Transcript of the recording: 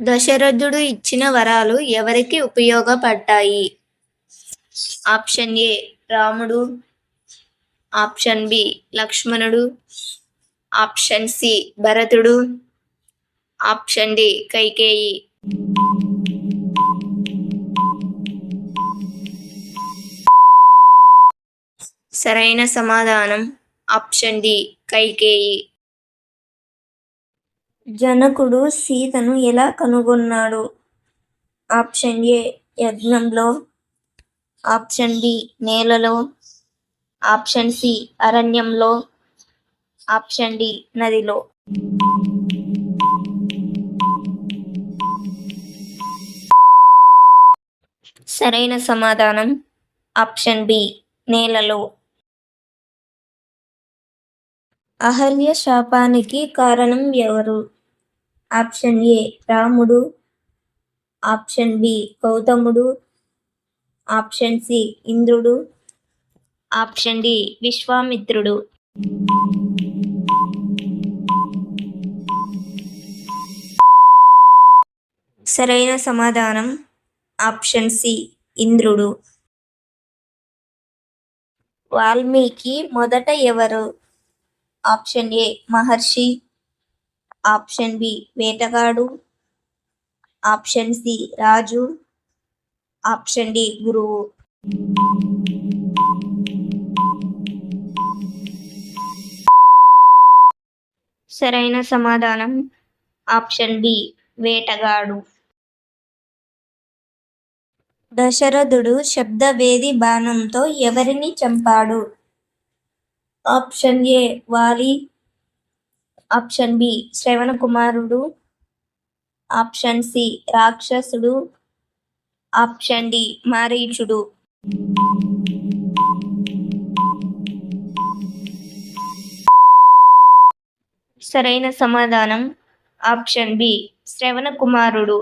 దశరథుడు ఇచ్చిన వరాలు ఎవరికి ఉపయోగపడ్డాయి? ఆప్షన్ ఏ రాముడు, ఆప్షన్ బి లక్ష్మణుడు, ఆప్షన్ సి భరతుడు, ఆప్షన్ డి కైకేయి. సరైన సమాధానం ఆప్షన్ డి కైకేయి. జనకుడు సీతను ఎలా కనుగొన్నాడు? ఆప్షన్ ఏ యజ్ఞంలో, ఆప్షన్ బి నేలలో, ఆప్షన్ సి అరణ్యంలో, ఆప్షన్ డి నదిలో. సరైన సమాధానం ఆప్షన్ బి నేలలో. అహల్య శాపానికి కారణం ఎవరు? ఆప్షన్ ఏ రాముడు, ఆప్షన్ బి గౌతముడు, ఆప్షన్ సి ఇంద్రుడు, ఆప్షన్ డి విశ్వామిత్రుడు. సరైన సమాధానం ఆప్షన్ సి ఇంద్రుడు. వాల్మీకి మొదట ఎవరు? ఆప్షన్ ఏ మహర్షి, ఆప్షన్ బి వేటగాడు, ఆప్షన్ సి రాజు, ఆప్షన్ డి గురువు. సరైన సమాధానం ఆప్షన్ బి వేటగాడు. దశరథుడు శబ్దవేది బాణంతో ఎవరిని చంపాడు? ఆప్షన్ ఏ వాలి, ఆప్షన్ బి శ్రవణ కుమారుడు, ఆప్షన్ సి రాక్షసుడు, ఆప్షన్ డి మారీచుడు. సరైన సమాధానం ఆప్షన్ బి శ్రవణ కుమారుడు.